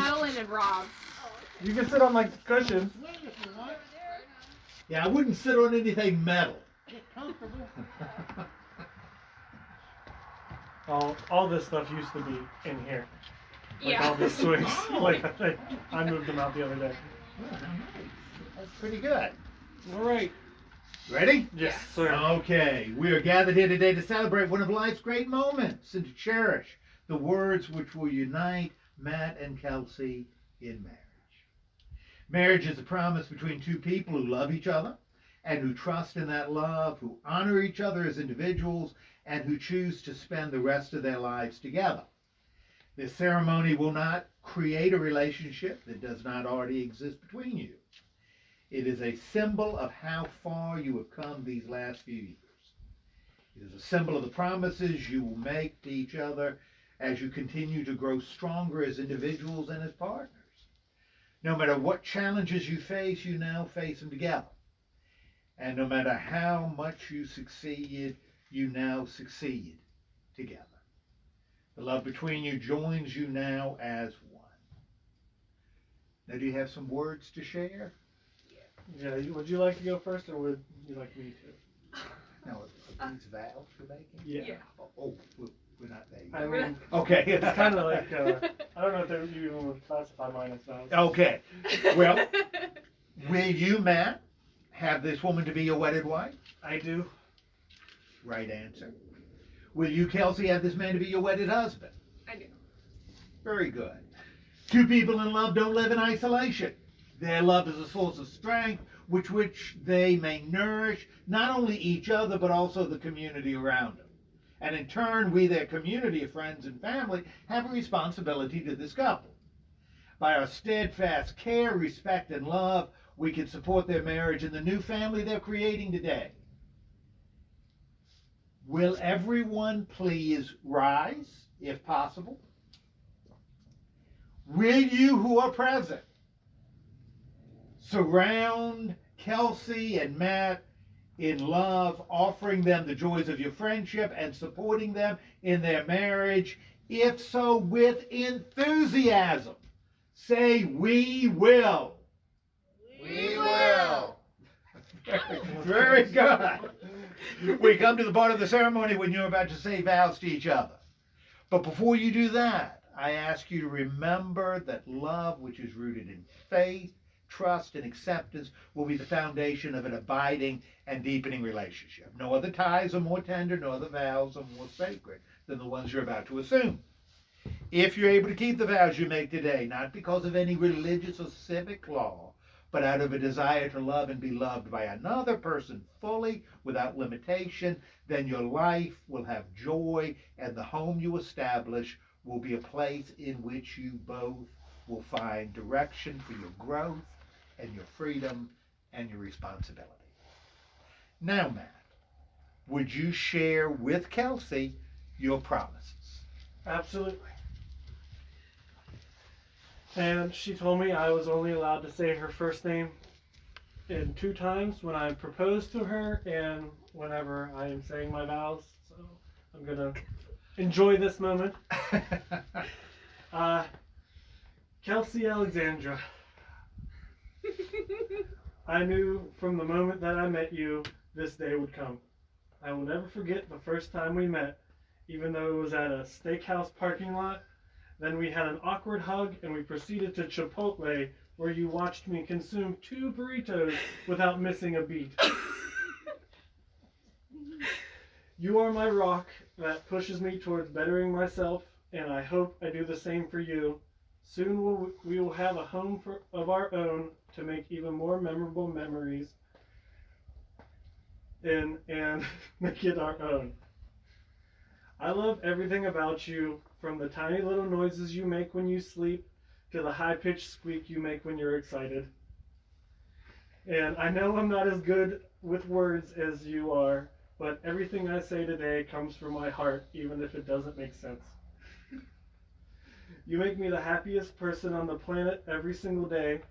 Nolan and Rob. You can sit on like the cushion. Yeah, I wouldn't sit on anything metal. All this stuff used to be in here. Like Yeah. all these swings. Like I moved them out the other day. Oh, nice. That's pretty good. All right. Ready? Yes, sir. Okay, we are gathered here today to celebrate one of life's great moments and to cherish the words which will unite Matt and Kelcey in marriage. Marriage is a promise between two people who love each other and who trust in that love, who honor each other as individuals, and who choose to spend the rest of their lives together. This ceremony will not create a relationship that does not already exist between you. It is a symbol of how far you have come these last few years. It is a symbol of the promises you will make to each other as you continue to grow stronger as individuals and as partners. No matter what challenges you face, you now face them together. And no matter how much you succeed, you now succeed together. The love between you joins you now as one. Now, do you have some words to share? Yeah, would you like to go first, or would you like me to? No, are these vows you're making? Yeah. Oh, we're not there I yet. mean, Okay. it's kind of like, I don't know if you even would classify mine as vows. Okay. Well, will you, Matt, have this woman to be your wedded wife? I do. Right answer. Will you, Kelcey, have this man to be your wedded husband? I do. Very good. Two people in love don't live in isolation. Their love is a source of strength which they may nourish not only each other but also the community around them. And in turn, we, their community of friends and family, have a responsibility to this couple. By our steadfast care, respect, and love, we can support their marriage and the new family they're creating today. Will everyone please rise, if possible? Will you who are present surround Kelcey and Matt in love, offering them the joys of your friendship and supporting them in their marriage? If so, with enthusiasm, say, "We will." We will. Very good. We come to the part of the ceremony when you're about to say vows to each other. But before you do that, I ask you to remember that love, which is rooted in faith, trust, and acceptance, will be the foundation of an abiding and deepening relationship. No other ties are more tender, no other vows are more sacred than the ones you're about to assume. If you're able to keep the vows you make today, not because of any religious or civic law, but out of a desire to love and be loved by another person fully, without limitation, then your life will have joy, and the home you establish will be a place in which you both will find direction for your growth and your freedom and your responsibility. Now, Matt, would you share with Kelcey your promises? Absolutely. And she told me I was only allowed to say her first name in 2 times, when I proposed to her and whenever I am saying my vows. So I'm going to enjoy this moment. Kelcey Alexandra, I knew from the moment that I met you, this day would come. I will never forget the first time we met, even though it was at a steakhouse parking lot. Then we had an awkward hug, and we proceeded to Chipotle, where you watched me consume 2 burritos without missing a beat. You are my rock that pushes me towards bettering myself, and I hope I do the same for you. Soon we will have a home of our own to make even more memorable memories and make it our own. I love everything about you, from the tiny little noises you make when you sleep to the high-pitched squeak you make when you're excited. And I know I'm not as good with words as you are, but everything I say today comes from my heart, even if it doesn't make sense. You make me the happiest person on the planet every single day.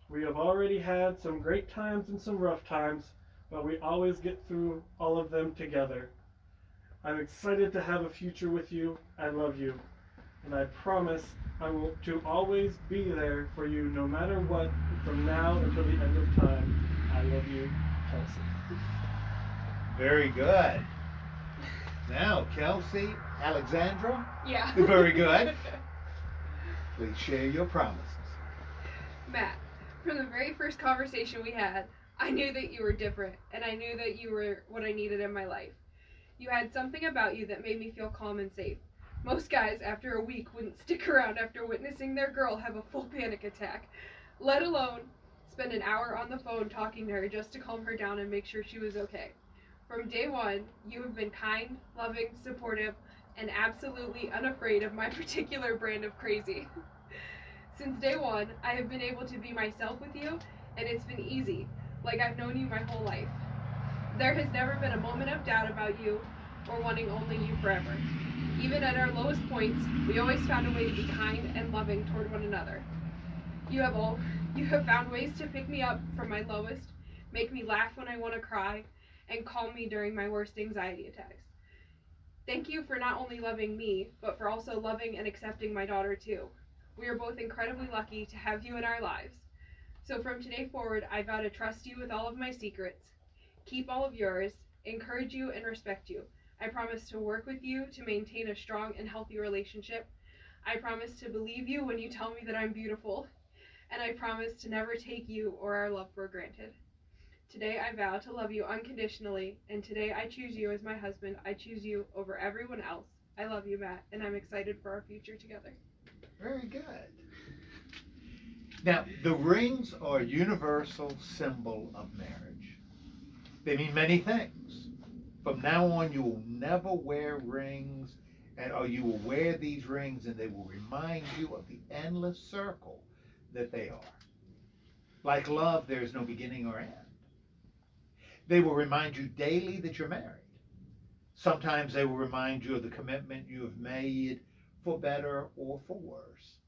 We have already had some great times and some rough times, but we always get through all of them together. I'm excited to have a future with you. I love you. and I promise I will to always be there for you no matter what from now until the end of time. I love you, Kelcey. Very good. Now, Kelcey, Alexandra. Yeah. Very good. Please share your promises. Matt, from the very first conversation we had, I knew that you were different, and I knew that you were what I needed in my life. You had something about you that made me feel calm and safe. Most guys, after a week, wouldn't stick around after witnessing their girl have a full panic attack, let alone spend an hour on the phone talking to her just to calm her down and make sure she was okay. From day one, you have been kind, loving, supportive, and absolutely unafraid of my particular brand of crazy. Since day one, I have been able to be myself with you, and it's been easy, like I've known you my whole life. There has never been a moment of doubt about you or wanting only you forever. Even at our lowest points, we always found a way to be kind and loving toward one another. You have found ways to pick me up from my lowest, make me laugh when I want to cry, and calm me during my worst anxiety attacks. Thank you for not only loving me, but for also loving and accepting my daughter too. We are both incredibly lucky to have you in our lives. So from today forward, I vow to trust you with all of my secrets, keep all of yours, encourage you, and respect you. I promise to work with you to maintain a strong and healthy relationship. I promise to believe you when you tell me that I'm beautiful. And I promise to never take you or our love for granted. Today I vow to love you unconditionally, and today I choose you as my husband. I choose you over everyone else. I love you, Matt, and I'm excited for our future together. Very good. Now, the rings are a universal symbol of marriage. They mean many things. From now on, you will never wear rings, or you will wear these rings and they will remind you of the endless circle that they are. Like love, there is no beginning or end. They will remind you daily that you're married. Sometimes they will remind you of the commitment you have made for better or for worse.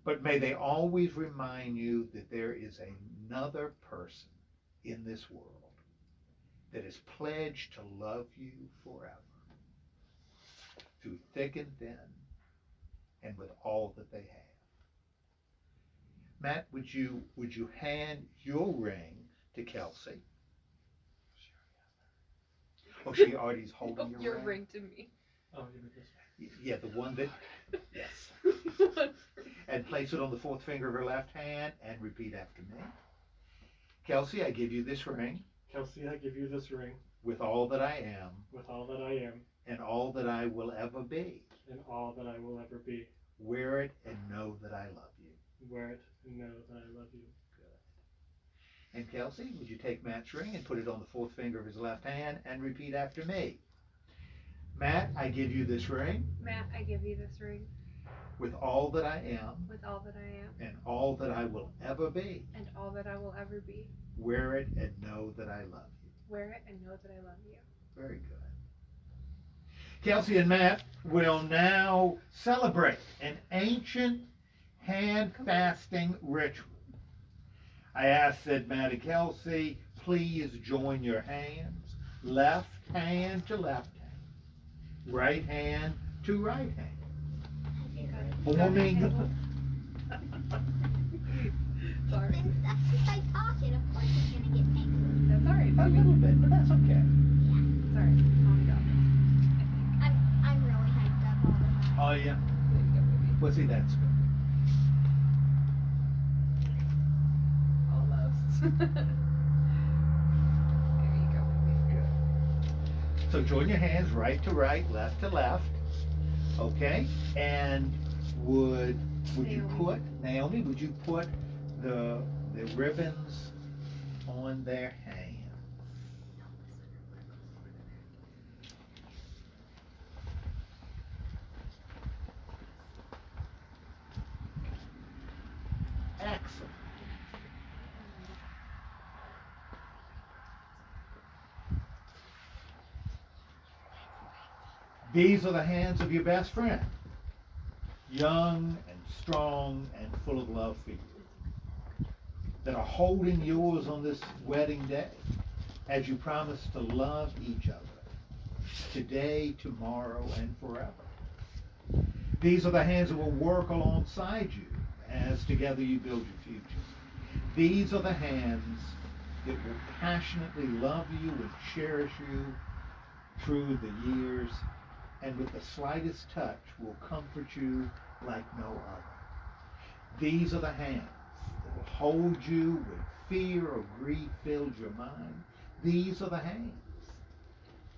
But may they always remind you that there is another person in this world that is pledged to love you forever, through thick and thin, and with all that they have. Matt, would you hand your ring to Kelcey? Oh, she already's holding Your ring to me. Oh, give it this way. Yeah, the one that, yes. And place it on the fourth finger of her left hand and repeat after me. Kelcey, I give you this ring. Kelcey, I give you this ring. With all that I am. With all that I am. And all that I will ever be. And all that I will ever be. Wear it and know that I love you. Wear it and know that I love you. Good. And Kelcey, would you take Matt's ring and put it on the fourth finger of his left hand and repeat after me? Matt, I give you this ring. Matt, I give you this ring. With all that I am. With all that I am. And all that I will ever be. And all that I will ever be. Wear it and know that I love you. Wear it and know that I love you. Very good. Kelcey and Matt will now celebrate an ancient hand fasting ritual. I ask that Matt and Kelcey please join your hands, left hand to left hand, right hand to right hand. Forming. Sorry. Since that's just my pocket, of course it's gonna get tangled. That's alright. A little bit, but that's okay. Yeah. Sorry. Mom got me. I'm really hyped up all the time. Oh, yeah. Well, see, that's good. Almost. There you go. Good. So join your hands right to right, left to left. Okay? And would you put, Naomi, would you put the ribbons on their hands? Excellent. These are the hands of your best friend, young and strong and full of love for you, that are holding yours on this wedding day as you promise to love each other today, tomorrow, and forever. These are the hands that will work alongside you as together you build your future. These are the hands that will passionately love you and cherish you through the years, and with the slightest touch will comfort you like no other. These are the hands that will hold you when fear or grief fills your mind. These are the hands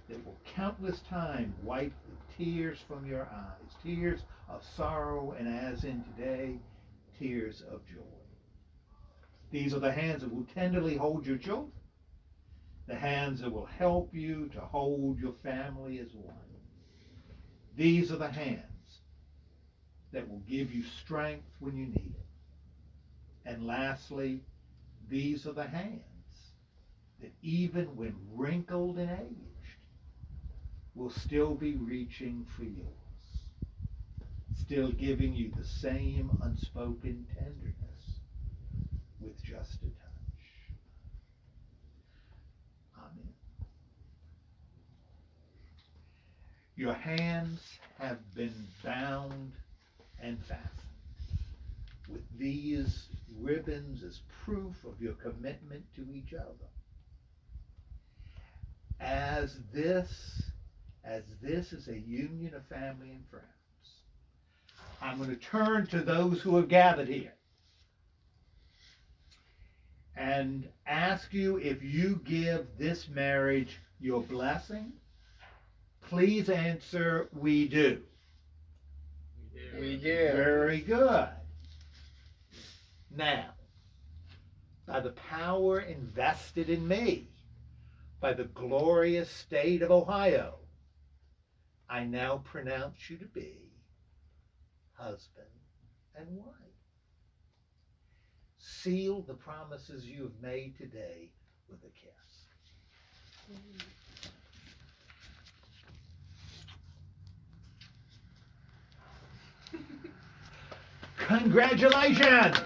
that will countless times wipe the tears from your eyes, tears of sorrow, and as in today, tears of joy. These are the hands that will tenderly hold your children, the hands that will help you to hold your family as one. These are the hands that will give you strength when you need it. And lastly, these are the hands that even when wrinkled and aged, will still be reaching for yours, still giving you the same unspoken tenderness with just a touch. Amen. Your hands have been bound and fastened with these ribbons as proof of your commitment to each other. As this is a union of family and friends, I'm going to turn to those who have gathered here and ask you if you give this marriage your blessing. Please answer, we do. We do. Very good. Now, by the power invested in me by the glorious state of Ohio, I now pronounce you to be husband and wife. Seal the promises you have made today with a kiss. Congratulations!